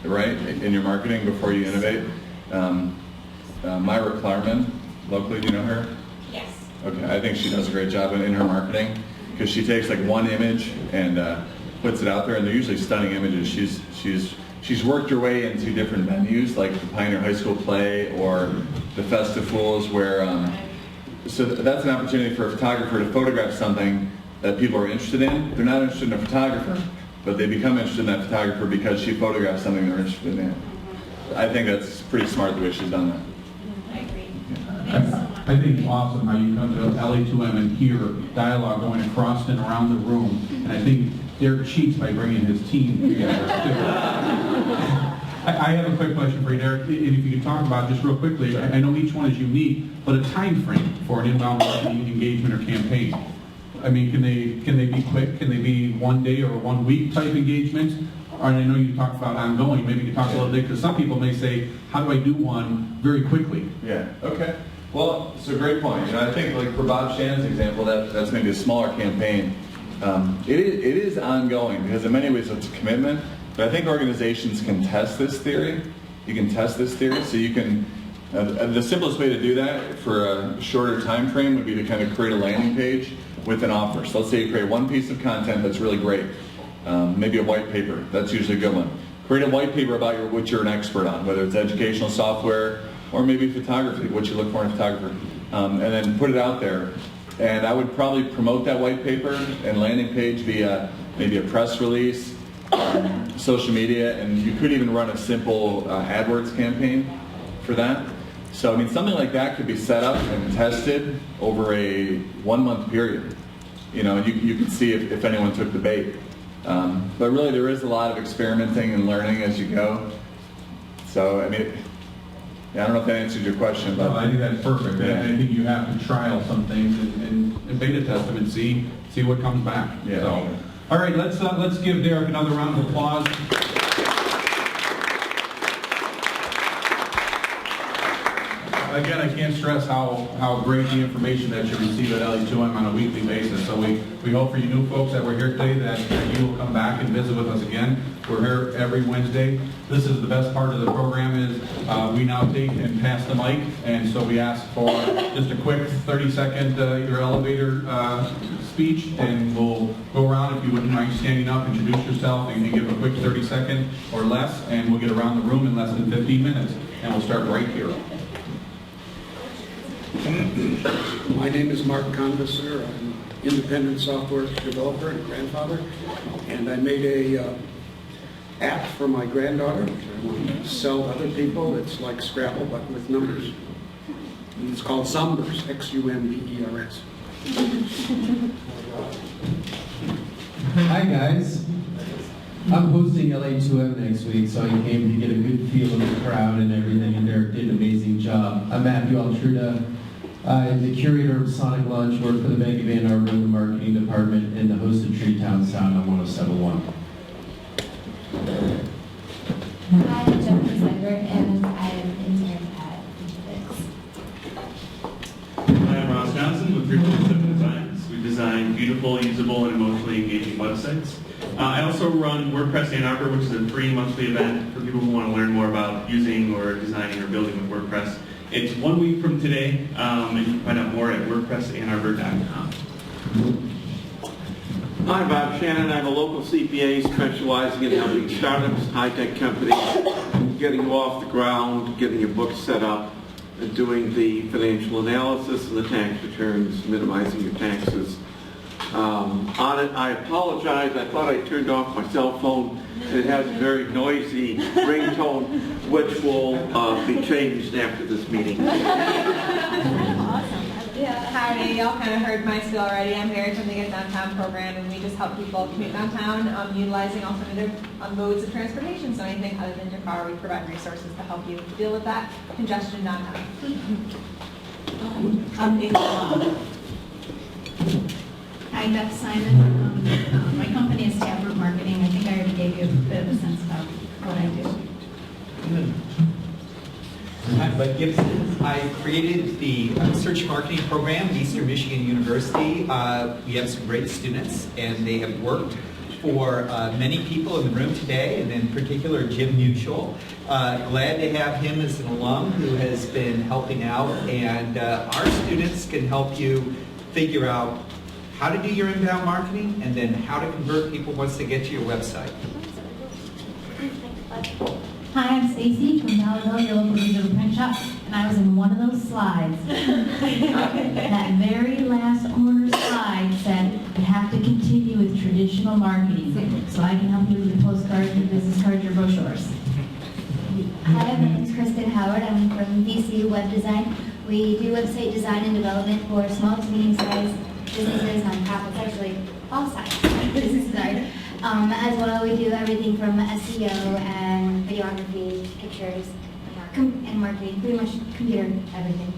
right, in your marketing before you innovate. Myra Klarman, locally, do you know her? Yes. Okay, I think she does a great job in her marketing because she takes like one image and puts it out there, and they're usually stunning images. She's worked her way into different venues like the Pioneer High School Play or the Festive Fools where, so that's an opportunity for a photographer to photograph something that people are interested in. They're not interested in a photographer, but they become interested in that photographer because she photographed something they're interested in. I think that's pretty smart the way she's done that. I agree. Yeah. Thanks so much. I think it's awesome how you come to LA2M and hear dialogue going across and around the room, and I think Derek cheats by bringing his team together. I have a quick question for you, Derek. If you could talk about just real quickly, I know each one is unique, but a time frame for an inbound marketing engagement or campaign. I mean, can they be quick? Can they be 1 day or 1 week type engagements? Or I know you talked about ongoing. Maybe you could talk a little bit because some people may say, "How do I do one very quickly?" Yeah. Okay. Well, it's a great point. I think like for Bob Shannon's example, that's maybe a smaller campaign. It is ongoing because in many ways it's a commitment, but I think organizations can test this theory. You can test this theory, so you can, the simplest way to do that for a shorter time frame would be to kind of create a landing page with an offer. So let's say you create one piece of content that's really great, maybe a white paper, that's usually a good one. Create a white paper about what you're an expert on, whether it's educational software or maybe photography, what you look for in a photographer, and then put it out there. And I would probably promote that white paper and landing page via maybe a press release, social media, and you could even run a simple AdWords campaign for that. So, I mean, something like that could be set up and tested over a 1-month period. You know, you could see if anyone took the bait. But really, there is a lot of experimenting and learning as you go. So, I mean, I don't know if that answered your question, but I think that's perfect. Yeah. I think you have to trial some things and beta test them and see what comes back. Yeah. So, all right, let's give Derek another round of applause. Again, I can't stress how great the information that you receive at LA2M on a weekly basis. So we hope for you new folks that were here today that you will come back and visit with us again. We're here every Wednesday. This is the best part of the program is we now take and pass the mic, and so we ask for just a quick 30-second your elevator speech, and we'll go around. If you wouldn't mind standing up, introduce yourself, and give a quick 30-second or less, and we'll get around the room in less than 15 minutes, and we'll start right here. My name is Mark Convisser. I'm an independent software developer and grandfather, and I made a app for my granddaughter, which I want to sell to other people. It's like Scrabble, but with numbers. And it's called Zumbers, X-U-M-B-E-R-S. Hi guys. I'm hosting LA2M next week, so I came to get a good feel of the crowd and everything, and Derek did an amazing job. I'm Matthew Altruda. I'm the curator of Sonic Lunch, work for the Bank of Ann Arbor in the marketing department, and the host of Treetown Sound on 107.1. Hi, I'm Jennifer Seiber, and I'm an intern at Ingenex. Hi, I'm Ross Johnson with 347 Designs. We design beautiful, usable, and emotionally engaging websites. I also run WordPress Ann Arbor, which is a free monthly event for people who want to learn more about using or designing or building with WordPress. It's 1 week from today, and you can find out more at wordpressannarbor.com. Hi, Bob Shannon. I'm a local CPA specializing in helping startups, high-tech companies, getting you off the ground, getting your books set up, and doing the financial analysis and the tax returns, minimizing your taxes. On it, I apologize. I thought I turned off my cell phone. It has a very noisy ringtone, which will be changed after this meeting. Awesome. Yeah, howdy. Y'all kind of heard my spiel already. I'm Mary from the Get Downtown program, and we just help people commute downtown utilizing alternative modes of transportation. So anything other than your car, we provide resources to help you deal with that congestion downtown. I'm April. Hi, Beth Simon. My company is Arbor Marketing. I think I already gave you a bit of a sense about what I do. I'm Bud Gibson. I created the search marketing program at Eastern Michigan University. We have some great students, and they have worked for many people in the room today, and in particular Jim Mutual. Glad to have him as an alum who has been helping out, and our students can help you figure out how to do your inbound marketing, and then how to convert people once they get to your website. Hi, I'm Stacy from Malville, your local digital print shop, and I was in one of those slides. That very last corner slide said you have to continue with traditional marketing, so I can help you with your postcards, your business cards, your brochures. Hi, my name is Kristen Howard. I'm from VCU Web Design. We do website design and development for small to medium-sized businesses, nonprofits, actually all sized businesses. As well, we do everything from SEO and videography, pictures, and marketing, pretty much computer everything.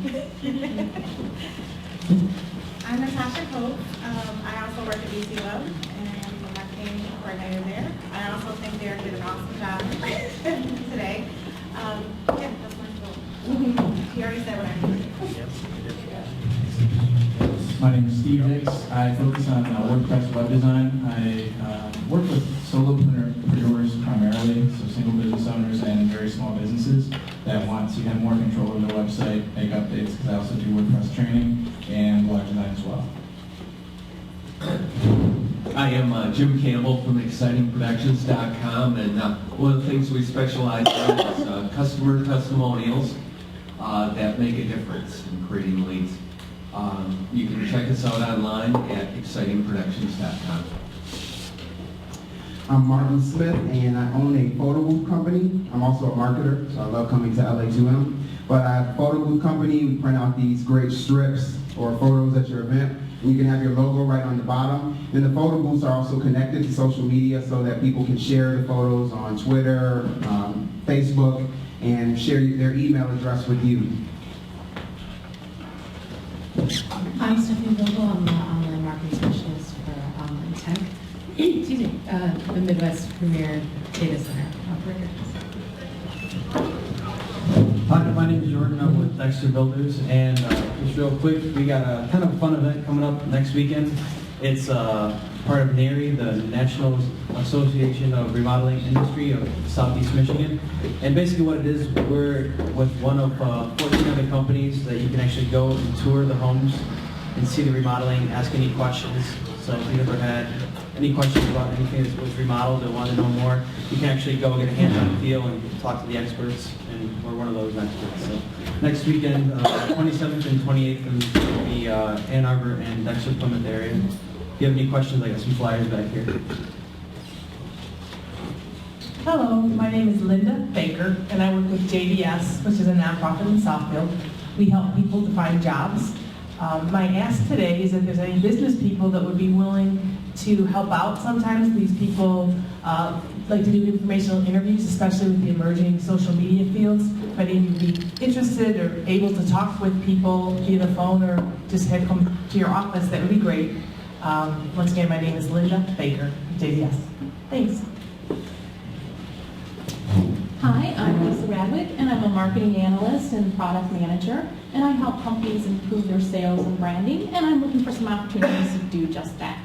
I'm Natasha Pope. I also work at VC Web, and I'm the marketing coordinator there. I also think Derek did an awesome job today. Yeah, that's my goal. He already said what I needed. My name is Steve Hicks. I focus on WordPress web design. I work with solopreneurs primarily, so single business owners and very small businesses that want to have more control over their website, make updates, because I also do WordPress training and blog design as well. I am Jim Campbell from ExcitingProductions.com, and one of the things we specialize in is customer testimonials that make a difference in creating leads. You can check us out online at ExcitingProductions.com. I'm Martin Smith, and I own a photo booth company. I'm also a marketer, so I love coming to LA2M. But I have a photo booth company. We print out these great strips or photos at your event. And you can have your logo right on the bottom. And the photo booths are also connected to social media so that people can share the photos on Twitter, Facebook, and share their email address with you. I'm Stephanie Vogel. I'm the online marketing specialist for online tech. Excuse me, the Midwest premier data center operator. Hi, my name is Jordan. I'm with Dexter Builders, and just real quick, we got a kind of fun event coming up next weekend. It's part of NARI, the National Association of Remodeling Industry of Southeast Michigan. And basically what it is, we're with one of 14 other companies that you can actually go and tour the homes and see the remodeling, ask any questions. So if you've ever had any questions about anything that was remodeled or want to know more, you can actually go get a hands-on feel and talk to the experts, and we're one of those experts. So next weekend, 27th and 28th in the Ann Arbor and Dexter Plymouth area. If you have any questions, I got some flyers back here. Hello, my name is Linda Baker, and I work with JDS, which is a nonprofit in Southfield. We help people to find jobs. My ask today is if there's any business people that would be willing to help out. Sometimes these people like to do informational interviews, especially with the emerging social media fields. If any of you would be interested or able to talk with people via the phone or just head come to your office, that would be great. Once again, my name is Linda Baker, JDS. Thanks. Hi, I'm Lisa Radwick, and I'm a marketing analyst and product manager, and I help companies improve their sales and branding, and I'm looking for some opportunities to do just that.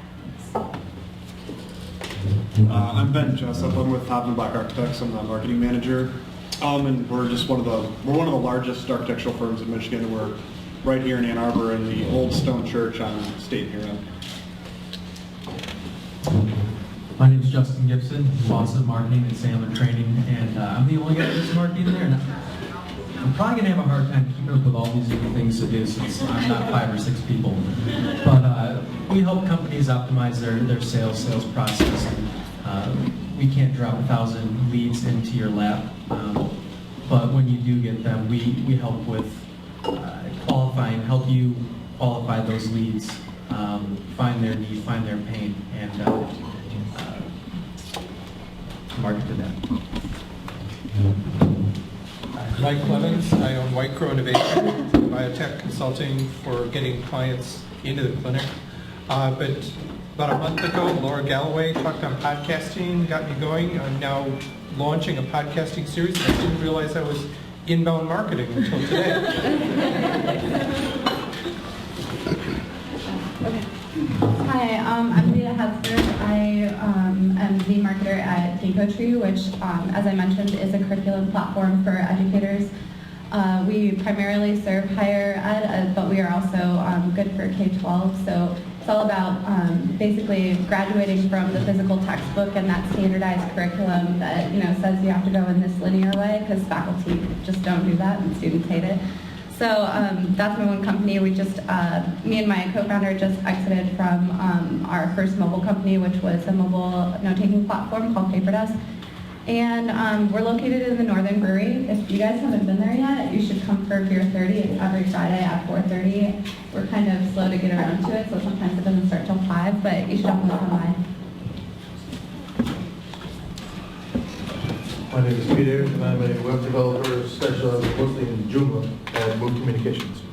I'm Ben Jessup. I'm with Hobson Black Architects. I'm the marketing manager, and we're one of the largest architectural firms in Michigan. We're right here in Ann Arbor in the old stone church on State and Huron. My name is Justin Gibson, boss of marketing at Sandler Training, and I'm the only guy that's marketing there. And I'm probably going to have a hard time keeping up with all these different things to do since I'm not 5 or 6 people. But we help companies optimize their sales process. We can't drop 1,000 leads into your lap, but when you do get them, we help with help you qualify those leads, find their need, find their pain, and market to them. Mike Clemens, I own White Crow Innovation, biotech consulting for getting clients into the clinic. But about a month ago, Laura Galloway talked on podcasting, got me going. I'm now launching a podcasting series. I didn't realize I was inbound marketing until today. Hi, I'm Rita Hubspot. I am the marketer at Ginkgo Tree, which, as I mentioned, is a curriculum platform for educators. We primarily serve higher ed, but we are also good for K-12. So it's all about basically graduating from the physical textbook and that standardized curriculum that says you have to go in this linear way, because faculty just don't do that and students hate it. So that's my one company. We just, me and my co-founder just exited from our first mobile company, which was a mobile note-taking platform called PaperDesk. And we're located in the Northern Brewery. If you guys haven't been there yet, you should come for Beer 30. It's every Friday at 4:30. We're kind of slow to get around to it, so sometimes it doesn't start till 5, but you should definitely come by. My name is Peter, and I'm a web developer specializing mostly in Joomla and web communications.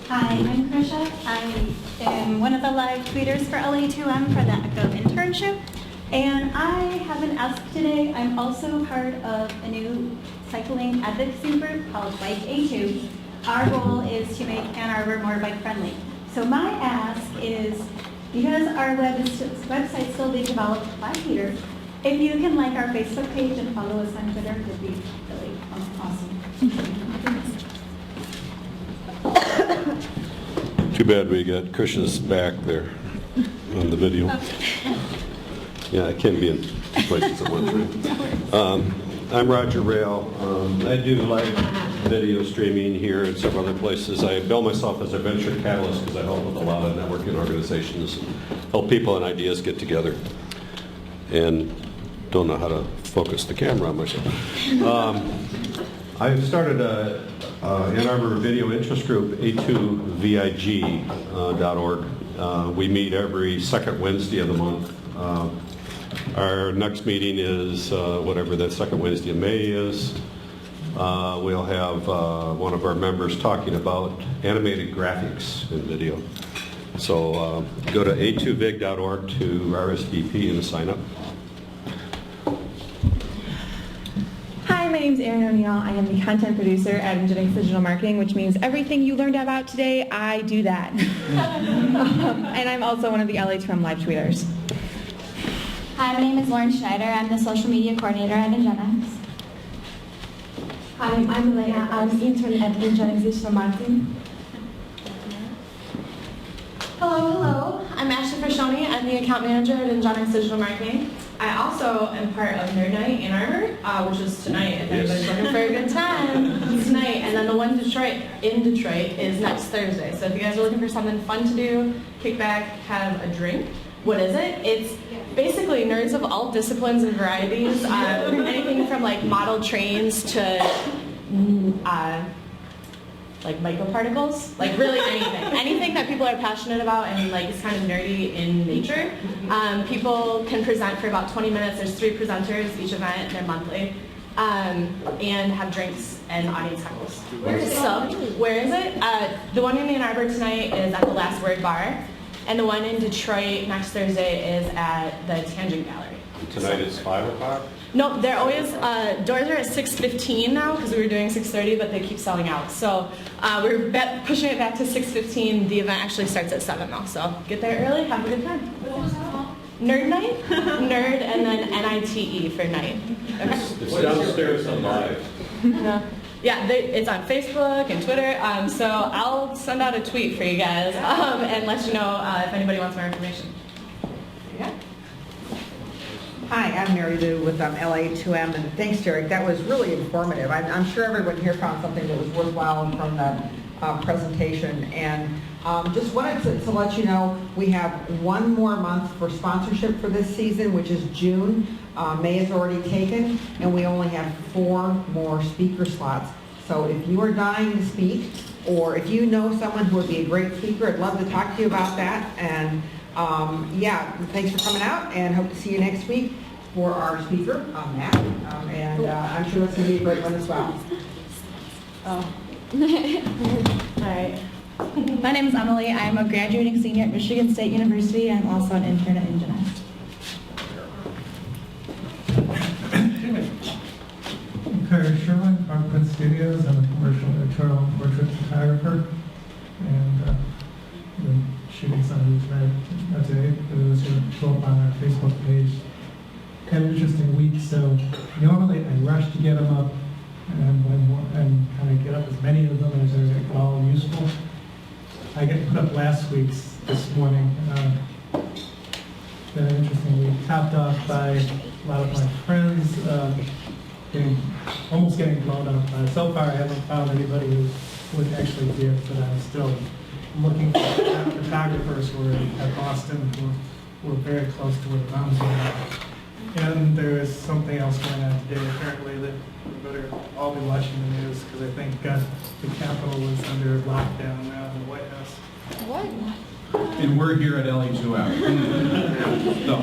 Hi, I'm Krisha. I am one of the live tweeters for LA2M for the ECHO internship. And I have an ask today. I'm also part of a new cycling advocacy group called Bike A2. Our goal is to make Ann Arbor more bike friendly. So my ask is, because our website's still being developed by Peter, if you can like our Facebook page and follow us on Twitter, it would be really awesome. Too bad we got Krisha's back there on the video. Yeah, I can't be in 2 places at once, right? I'm Roger Rayle. I do live video streaming here and some other places. I bill myself as a venture catalyst because I help with a lot of networking organizations and help people and ideas get together. And don't know how to focus the camera on myself. I've started a Ann Arbor video interest group, A2VIG.org. We meet every second Wednesday of the month. Our next meeting is whatever that second Wednesday of May is. We'll have one of our members talking about animated graphics in video. So go to a2vig.org to RSVP and sign up. Hi, my name is Erin O'Neill. I am the content producer at Ingenex Digital Marketing, which means everything you learned about today, I do that. And I'm also one of the LA2M live tweeters. Hi, my name is Lauren Schneider. I'm the social media coordinator at Ingenex. Hi, I'm Leia. I'm intern at Ingenex Digital Marketing. Hello. I'm Ashley Frashoni. I'm the account manager at Ingenex Digital Marketing. I also am part of Nerd Night in Arbor, which is tonight, if anybody's looking for a good time. It's tonight, and then the one in Detroit is next Thursday. So if you guys are looking for something fun to do, kick back, have a drink. What is it? It's basically nerds of all disciplines and varieties. Anything from like model trains to like microparticles, like really anything that people are passionate about and like is kind of nerdy in nature. People can present for about 20 minutes. There's 3 presenters each event. They're monthly, and have drinks and audience heckles. Where is it? The one in Ann Arbor tonight is at the Last Word Bar, and the one in Detroit next Thursday is at the Tangent Gallery. Tonight is 5 o'clock? No, they're always, doors are at 6:15 now because we were doing 6:30, but they keep selling out. So we're pushing it back to 6:15. The event actually starts at 7 though, so get there early, have a good time. Nerd Night? Nerd and then NITE for night. Okay. It's downstairs on live. Yeah, it's on Facebook and Twitter, so I'll send out a tweet for you guys and let you know if anybody wants more information. Yeah. Hi, I'm Mary Lou with LA2M, and thanks, Derek. That was really informative. I'm sure everyone here found something that was worthwhile from the presentation. And just wanted to let you know we have one more month for sponsorship for this season, which is June. May is already taken, and we only have 4 more speaker slots. So if you are dying to speak, or if you know someone who would be a great speaker, I'd love to talk to you about that. And yeah, thanks for coming out, and hope to see you next week for our speaker, Matt. And I'm sure that's going to be a great one as well. Oh. All right. My name is Emily. I'm a graduating senior at Michigan State University. I'm also an intern at Ingenex. I'm Kyle Sherman from Print Studios. I'm a commercial editorial and portrait photographer. And been shooting some of these today. For those who go up on our Facebook page. Kind of interesting week. So normally I rush to get them up and kind of get up as many of them as are at all useful. I get put up last week's this morning. Been an interesting week. Topped off by a lot of my friends almost getting blown up. So far I haven't found anybody who would actually do it, but I'm still looking for photographers who are at Boston who are very close to where the bombs went off. And there is something else going on today, apparently, that we better all be watching the news, because I think the Capitol was under lockdown now in the White House. What? And we're here at LA2M. So,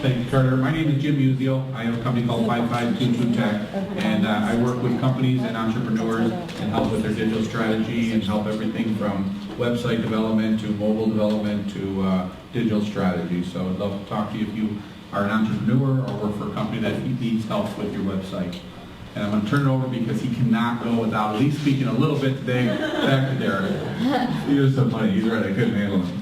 thank you, Carter. My name is Jim Musial. I have a company called 552 Tech, and I work with companies and entrepreneurs and help with their digital strategy and help everything from website development to mobile development to digital strategy. So I'd love to talk to you if you are an entrepreneur or work for a company that needs help with your website. And I'm going to turn it over because he cannot go without at least speaking a little bit today. Back to Derek. He was so funny. He's right. I couldn't handle him.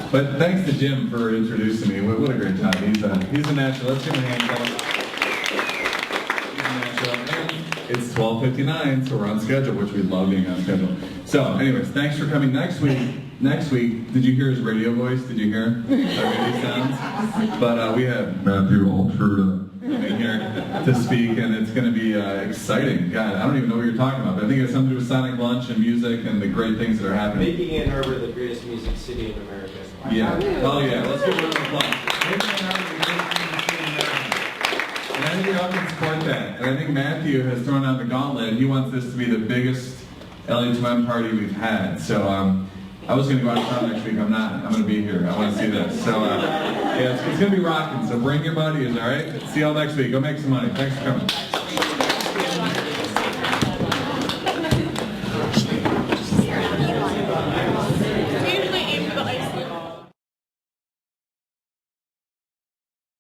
But thanks to Jim for introducing me. What a great job. He's a natural. Let's give him a hand. It's 12:59, so we're on schedule, which we love being on schedule. So, anyways, thanks for coming. Next week, did you hear his radio voice? Did you hear our radio sounds? But we have Matthew Alturda. here to speak, and it's going to be exciting. God, I don't even know what you're talking about, but I think it has something to do with Sonic Lunch and music and the great things that are happening. Making Ann Arbor the greatest music city in America. Yeah. Oh yeah. Let's give a round of applause. Making Ann Arbor the greatest music city in America. And I think we all can support that. And I think Matthew has thrown out the gauntlet. He wants this to be the biggest LA2M party we've had. So I was going to go out of town next week. I'm not. I'm going to be here. I want to see this. So yeah, it's going to be rocking. So bring your buddies. All right. See y'all next week. Go make some money. Thanks for coming.